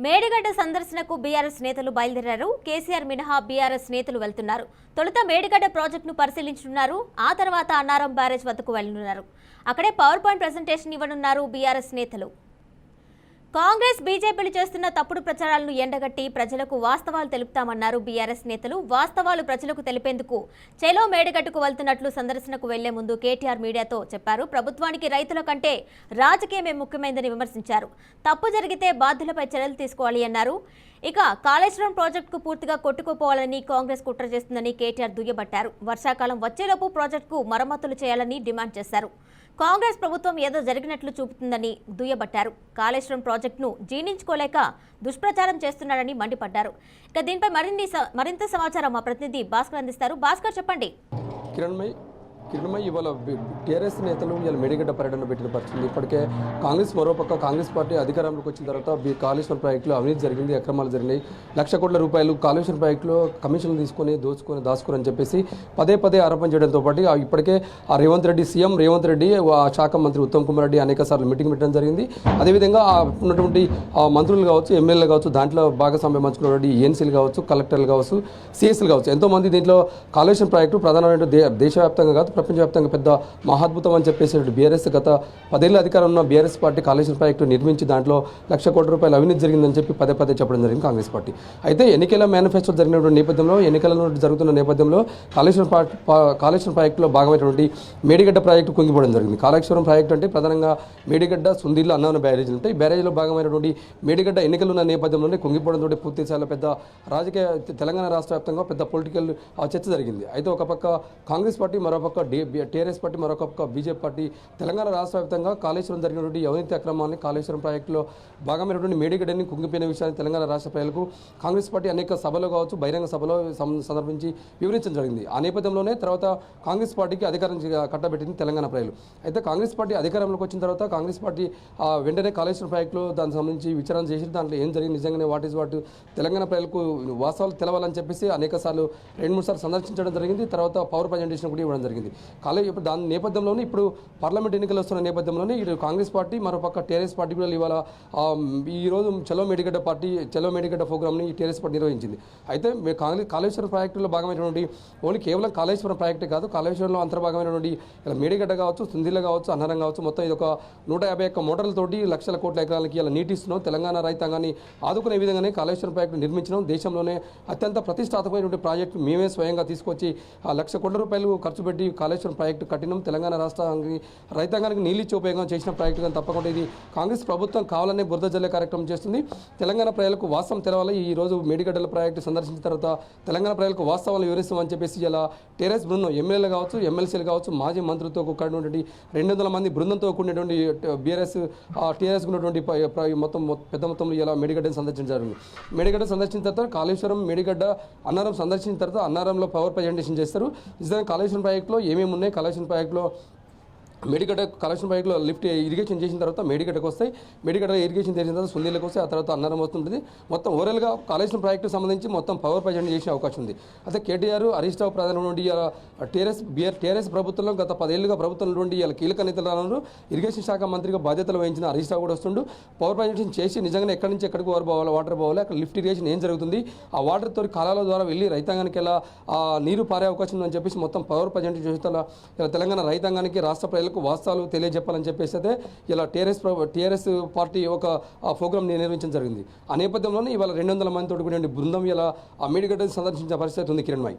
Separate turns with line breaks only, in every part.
మేడిగడ్డ సందర్శనకు బీఆర్ఎస్ నేతలు బయలుదేరారు. కేసీఆర్ మినహా బీఆర్ఎస్ నేతలు వెళ్తున్నారు. తొలుత మేడిగడ్డ ప్రాజెక్టును పరిశీలించనున్నారు. ఆ తర్వాత అన్నారం బ్యారేజ్ వద్దకు వెళ్లనున్నారు. అక్కడే పవర్ పాయింట్ ప్రెజెంటేషన్ ఇవ్వనున్నారు బీఆర్ఎస్ నేతలు. కాంగ్రెస్ బీజేపీలు చేస్తున్న తప్పుడు ప్రచారాలను ఎండగట్టి ప్రజలకు వాస్తవాలు తెలుపుతామన్నారు బీఆర్ఎస్ నేతలు. వాస్తవాలు ప్రజలకు తెలిపేందుకు చెలో మేడిగడ్డకు వెళ్తున్నట్లు సందర్శనకు వెళ్లే ముందు కేటీఆర్ మీడియాతో చెప్పారు. ప్రభుత్వానికి రైతుల కంటే రాజకీయమే ముఖ్యమైనదని విమర్శించారు. తప్పు జరిగితే బాధ్యులపై చర్యలు తీసుకోవాలి అన్నారు. ఇక కాళేశ్వరం ప్రాజెక్టుకు పూర్తిగా కొట్టుకుపోవాలని కాంగ్రెస్ కుట్ర చేస్తుందని కేటీఆర్ దుయ్యబట్టారు. వర్షాకాలం వచ్చేలోపు ప్రాజెక్టుకు మరమ్మతులు చేయాలని డిమాండ్ చేశారు. కాంగ్రెస్ ప్రభుత్వం ఏదో జరిగినట్లు చూపుతుందని దుయ్యబట్టారు. కాళేశ్వరం ప్రాజెక్టును జీర్ణించుకోలేక దుష్ప్రచారం చేస్తున్నారని మండిపడ్డారు. ఇక దీనిపై మరింత సమాచారం మా ప్రతినిధి భాస్కర్ అందిస్తారు. భాస్కర్, చెప్పండి.
కిరణ్మయ్, ఇవాళ టీఆర్ఎస్ నేతలు ఇవాళ మేడిగడ్డ పర్యటన పెట్టిన పరిస్థితి. ఇప్పటికే మరోపక్క కాంగ్రెస్ పార్టీ అధికారంలోకి వచ్చిన తర్వాత కాళేశ్వరం ప్రాజెక్టులో అవినీతి జరిగింది, అక్రమాలు జరిగినాయి. 1,00,00,000 కోట్ల రూపాయలు కాళేశ్వరం ప్రాజెక్టులో కమిషన్లు తీసుకొని దాచుకోరని చెప్పేసి పదే ఆరోపణ చేయడంతో పాటు ఇప్పటికే సీఎం రేవంత్ రెడ్డి, శాఖ మంత్రి ఉత్తమ్ కుమార్ రెడ్డి అనేక సార్లు మీటింగ్ పెట్టడం జరిగింది. అదేవిధంగా ఉన్నటువంటి మంత్రులు కావచ్చు, ఎమ్మెల్యేలు కావచ్చు, దాంట్లో భాగస్వామ్యం పంచుకున్నటువంటి ఏఎన్సీలు కావచ్చు, కలెక్టర్లు కావచ్చు, సిఎస్లు కావచ్చు, ఎంతోమంది దీంట్లో కాళేశ్వరం ప్రాజెక్టు ప్రధానమైన దేశవ్యాప్తంగా కాదు ప్రపంచవ్యాప్తంగా పెద్ద మహాద్భుతం అని చెప్పేసి బీఆర్ఎస్ గత 10 ఏళ్ల అధికారం ఉన్న బీఆర్ఎస్ పార్టీ కాళేశ్వరం ప్రాజెక్టు నిర్మించి దాంట్లో 1,00,00,000 కోట్ల రూపాయలు అవినీతి జరిగిందని చెప్పి పదే చెప్పడం జరిగింది కాంగ్రెస్ పార్టీ. అయితే ఎన్నికల మేనిఫెస్టో జరిగినటువంటి నేపథ్యంలో, ఎన్నికలలో జరుగుతున్న నేపథ్యంలో కాళేశ్వరం ప్రాజెక్టులో భాగమైనటువంటి మేడిగడ్డ ప్రాజెక్టు కుంగిపోవడం జరిగింది. కాళేశ్వరం ప్రాజెక్టు అంటే ప్రధానంగా మేడిగడ్డ, సుందీర్ల, అన్నవరం బ్యారేజీలు ఉంటాయి. ఈ బ్యారేజీలో భాగమైనటువంటి మేడిగడ్డ ఎన్నికలు ఉన్న నేపథ్యంలోనే కుంగిపోవడంతో పూర్తి స్థాయిలో పెద్ద రాజకీయ తెలంగాణ రాష్ట్ర వ్యాప్తంగా పెద్ద పొలిటికల్ చర్చ జరిగింది. అయితే ఒక పక్క కాంగ్రెస్ పార్టీ, మరోపక్క టీఆర్ఎస్ పార్టీ, మరొక బీజేపీ పార్టీ తెలంగాణ రాష్ట్ర వ్యాప్తంగా కాళేశ్వరం జరిగినటువంటి అవినీతి అక్రమాన్ని, కాళేశ్వరం ప్రాజెక్టులో భాగమైనటువంటి మేడిగడ్డని కుంగిపోయిన విషయాన్ని తెలంగాణ రాష్ట్ర ప్రజలకు కాంగ్రెస్ పార్టీ అనేక సభలో కావచ్చు, బహిరంగ సభలో సందర్భించి వివరించడం జరిగింది. ఆ నేపథ్యంలోనే తర్వాత కాంగ్రెస్ పార్టీకి అధికారం కట్టబెట్టింది తెలంగాణ ప్రజలు. అయితే కాంగ్రెస్ పార్టీ అధికారంలోకి వచ్చిన తర్వాత కాంగ్రెస్ పార్టీ వెంటనే కాళేశ్వరం ప్రాజెక్టులో దానికి సంబంధించి విచారణ చేసి దాంట్లో ఏం జరిగింది, నిజంగానే వాట్ తెలంగాణ ప్రజలకు వాస్తవాలు తెలవాలని చెప్పేసి అనేక సార్లు 2-3 సార్లు సందర్శించడం జరిగింది. తర్వాత పవర్ ప్రజెంటేషన్ కూడా ఇవ్వడం జరిగింది. ఇప్పుడు దాని నేపథ్యంలోనే ఇప్పుడు పార్లమెంట్ ఎన్నికలు వస్తున్న నేపథ్యంలోనే ఇటు కాంగ్రెస్ పార్టీ, మరోపక్క టీఆర్ఎస్ పార్టీ కూడా ఇవాళ ఈరోజు చలో మేడిగడ్డ ప్రోగ్రామ్ని టీఆర్ఎస్ పార్టీ నిర్వహించింది. అయితే కాళేశ్వరం ప్రాజెక్టులో భాగమైనటువంటి ఓన్లీ కేవలం కాళేశ్వరం ప్రాజెక్టే కాదు, కాళేశ్వరంలో అంతర్భాగమైనటువంటి మేడిగడ్డ కావచ్చు, సుందీర్ల కావచ్చు, అన్నారం కావచ్చు, మొత్తం ఇది ఒక 151 మోటార్లతోటి 1,00,00,000 కోట్ల ఎకరాలకి ఇలా నీటి ఇస్తున్నాం. తెలంగాణ రైతాంగాన్ని ఆదుకునే విధంగానే కాళేశ్వరం ప్రాజెక్టు నిర్మించడం. దేశంలోనే అత్యంత ప్రతిష్టాత్మకమైనటువంటి ప్రాజెక్టు మేమే స్వయంగా తీసుకొచ్చి 1,00,00,000 కోట్ల రూపాయలు ఖర్చు పెట్టి కాళేశ్వరం ప్రాజెక్టు కట్టినాం. తెలంగాణ రాష్ట్రానికి రైతాంగానికి నీళ్ళు ఇచ్చి ఉపయోగం చేసిన ప్రాజెక్టు కానీ తప్పకుండా ఇది కాంగ్రెస్ ప్రభుత్వం కావాలనే బురద జల్లే కార్యక్రమం చేస్తుంది. తెలంగాణ ప్రజలకు వాస్తవం తెలవాలి. ఈ రోజు మేడిగడ్డల ప్రాజెక్టు సందర్శించిన తర్వాత తెలంగాణ ప్రజలకు వాస్తవాలను వివరిస్తామని చెప్పేసి ఇలా టీఆర్ఎస్ బృందం, ఎమ్మెల్యేలు కావచ్చు, ఎమ్మెల్సీలు కావచ్చు, మాజీ మంత్రులతో కూడినటువంటి 200 మంది బృందంతో కూడినటువంటి టీఆర్ఎస్ ఉన్నటువంటి మొత్తం పెద్ద మొత్తంలో ఇలా మేడిగడ్డను సందర్శించారు. మేడిగడ్డ సందర్శించిన తర్వాత కాళేశ్వరం, మేడిగడ్డ, అన్నారం సందర్శించిన తర్వాత అన్నారంలో పవర్ ప్రజెంటేషన్ చేస్తారు. నిజంగా కాళేశ్వరం ప్రాజెక్టులో ఏమేమి ఉన్నాయి, కాళేశ్వరం ప్రాజెక్టులో కాళేశ్వరం ప్రాజెక్టులో లిఫ్ట్ ఇరిగేషన్ చేసిన తర్వాత మేడిగడ్డకు వస్తాయి, మేడిగడ్డ ఇరిగేషన్ చేసిన తర్వాత సుందీర్లకు వస్తాయి, ఆ తర్వాత అన్నారం వస్తుంటుంది. మొత్తం ఓవరాల్గా కాళేశ్వరం ప్రాజెక్టుకు సంబంధించి మొత్తం పవర్ ప్రజెంట్ చేసే అవకాశం ఉంది. అయితే కేటీఆర్, హరీష్ రావు ప్రధాని నుండి టీఆర్ఎస్ ప్రభుత్వంలో గత 10 ఏళ్లుగా ప్రభుత్వం నుండి ఇలా కీలక నేతలు ఇరిగేషన్ శాఖ మంత్రిగా బాధ్యతలు వహించిన హరీష్ రావు కూడా వస్తుండు. పవర్ ప్రజెంటేషన్ చేసి నిజంగానే ఎక్కడి నుంచి ఎక్కడికి వాటర్ పోవాలి, అక్కడ లిఫ్ట్ ఇరిగేషన్ ఏం జరుగుతుంది, ఆ వాటర్ తోటి కాలాల ద్వారా వెళ్ళి రైతాంగానికి ఎలా నీరు పారే అవకాశం ఉందని చెప్పేసి మొత్తం పవర్ ప్రజెంటేషన్ చేస్తే ఇలా తెలంగాణ రైతాంగానికి, రాష్ట్ర ప్రజలకు వాస్తవాలు తెలియజెప్పాలని చెప్పేసి అయితే ఇలా టీఆర్ఎస్ పార్టీ ఒక ప్రోగ్రామ్ నిర్వహించడం జరిగింది. ఆ నేపథ్యంలోనే ఇవాళ 200 మందితో కూడిన బృందం ఇలా ఆ మేడిగడ్డ సందర్శించిన పరిస్థితి ఉంది. కిరణ్మయ్,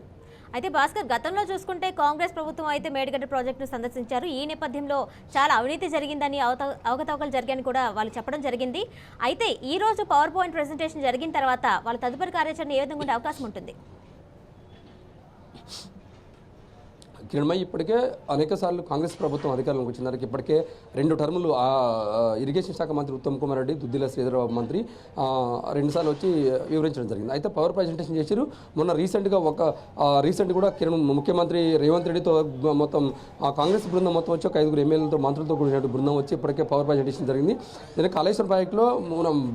అయితే భాస్కర్, గతంలో చూసుకుంటే కాంగ్రెస్ ప్రభుత్వం అయితే మేడిగడ్డ ప్రాజెక్టును సందర్శించారు. ఈ నేపథ్యంలో చాలా అవినీతి జరిగిందని, అవకతవకలు జరిగాయని కూడా వాళ్ళు చెప్పడం జరిగింది. అయితే ఈ రోజు పవర్ పాయింట్ ప్రెజెంటేషన్ జరిగిన తర్వాత వాళ్ళ తదుపరి కార్యాచరణ ఏ విధంగా ఉండే అవకాశం ఉంటుంది?
కిరణ్మయ్, ఇప్పటికే అనేక సార్లు కాంగ్రెస్ ప్రభుత్వం అధికారంలోకి వచ్చిన దానికి ఇప్పటికే 2 టర్ములు ఇరిగేషన్ శాఖ మంత్రి ఉత్తమ్ కుమార్ రెడ్డి, దుద్దిల శ్రీధరబాబు మంత్రి 2 సార్లు వచ్చి వివరించడం జరిగింది. అయితే పవర్ ప్రజెంటేషన్ చేశారు. మొన్న రీసెంట్ కూడా ముఖ్యమంత్రి రేవంత్ రెడ్డితో మొత్తం కాంగ్రెస్ బృందం మొత్తం వచ్చి ఒక 5 ఎమ్మెల్యేలతో, మంత్రులతో కూడిన బృందం వచ్చి ఇప్పటికే పవర్ ప్రజెంటేషన్ జరిగింది. దీనికి కాళేశ్వరం ప్రాజెక్టులో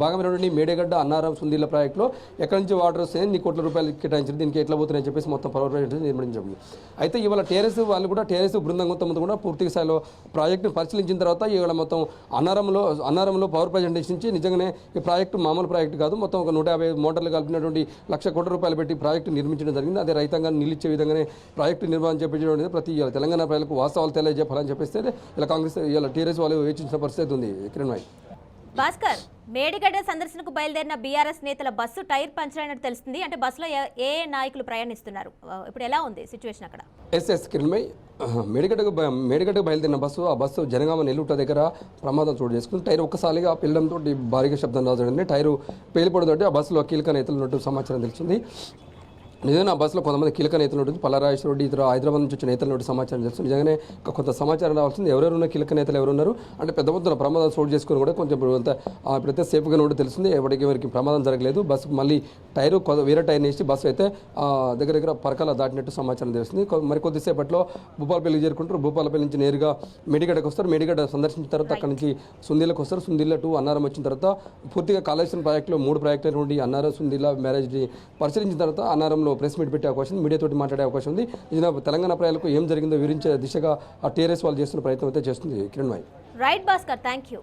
భాగమైనటువంటి మేడిగడ్డ, అన్నారం, సుందీర్ల ప్రాజెక్టులో ఎక్కడి నుంచి వాటర్ వస్తే ఎన్ని కోట్ల రూపాయలు కేటాయించారు, దీనికి ఎట్లా పోతున్నాయని చెప్పేసి మొత్తం పవర్ ప్రజెంటేషన్ నిర్మించడం. అయితే ఇవాళ టీఆర్ఎస్ వాళ్ళు కూడా టీఆర్ఎస్ బృందం మొత్తం కూడా పూర్తి స్థాయిలో ప్రాజెక్టును పరిశీలించిన తర్వాత ఇవాళ మొత్తం అన్నారంలో పవర్ ప్రజెంటేషన్ నుంచి నిజంగానే ఈ ప్రాజెక్టు మామూలు ప్రాజెక్టు కాదు, మొత్తం ఒక 150 మోటార్లు కలిపినటువంటి ₹1,00,000 కోట్ల పెట్టి ప్రాజెక్టు నిర్మించడం జరిగింది. అదే రైతాంగాన్ని నిలిచే విధంగానే ప్రాజెక్టు నిర్మాణం చేపించడం అనేది ప్రతి తెలంగాణ ప్రజలకు వాస్తవాలు తెలియజేయాలని చెప్పేస్తే ఇలా కాంగ్రెస్ ఇలా టీఆర్ఎస్ వాళ్ళు వేచించిన పరిస్థితి ఉంది. కిరణ్ భాయ్.
భాస్కర్, మేడిగడ్డ సందర్శనకు బయలుదేరిన బీఆర్ఎస్ నేతల బస్సు టైర్ పంచర్ అయినట్టు తెలుస్తుంది. అంటే బస్సులో ఏ నాయకులు ప్రయాణిస్తున్నారు, ఇప్పుడు ఎలా ఉంది సిచ్యువేషన్ అక్కడ?
ఎస్ కిరణ్ భాయ్, మేడిగడ్డకు బయలుదేరిన బస్సు, ఆ బస్సు జనగామ నెల్లుట దగ్గర ప్రమాదం చోటు చేసుకుని టైర్ ఒక్కసారిగా పెళ్ళడంతో భారీగా శబ్దం రావడం, టైరు పేలిపోవడంతో ఆ బస్సులో కీలక నేతలు ఉన్నట్టు సమాచారం తెలిసింది. నిజంగా ఆ బస్సులో కొంతమంది కీలక నేతలు ఉంటుంది, పల్లరాజేశ్వర రెడ్డి ఇతర హైదరాబాద్ నుంచి వచ్చిన నేతలు నుండి సమాచారం తెలుస్తుంది. నిజంగానే కొంత సమాచారం రావాల్సింది, ఎవరెవరున్న కీలక నేతలు ఎవరున్నారు అంటే పెద్ద మొత్తం ప్రమాదం చోటు చేసుకుని కూడా కొంచెం ఇప్పుడైతే సేఫ్గా కూడా తెలుస్తుంది. ఎవరికి ప్రమాదం జరగలేదు. బస్సు మళ్ళీ టైరు వేరే టైర్ వేసి బస్సు అయితే దగ్గర పరకాల దాటినట్టు సమాచారం తెలుస్తుంది. మరి కొద్దిసేపట్లో భూపాలపల్లికి చేరుకుంటారు. భూపాలపల్లి నుంచి నేరుగా మేడిగడ్డకు వస్తారు. మేడిగడ్డ సందర్శించిన తర్వాత అక్కడ నుంచి సుందీలకు వస్తారు. సుందీల టు అన్నారం వచ్చిన తర్వాత పూర్తిగా కాళేశ్వరం ప్రాజెక్టులో 3 ప్రాజెక్టుల నుండి అన్నారం సుందీల మ్యారేజ్ని పరిశీలించిన తర్వాత అన్నారంలో ప్రెస్ మీట్ పెట్టే అవకాశం ఉంది, మీడియాతోటి మాట్లాడే అవకాశం ఉంది. ఇది తెలంగాణ ప్రజలకు ఏం జరిగిందో వివరించే దిశగా ఆ టీఆర్ఎస్ వాళ్ళు చేస్తున్న ప్రయత్నం అయితే చేస్తుంది. Kiran bhai.
Right Bhaskar, thank you.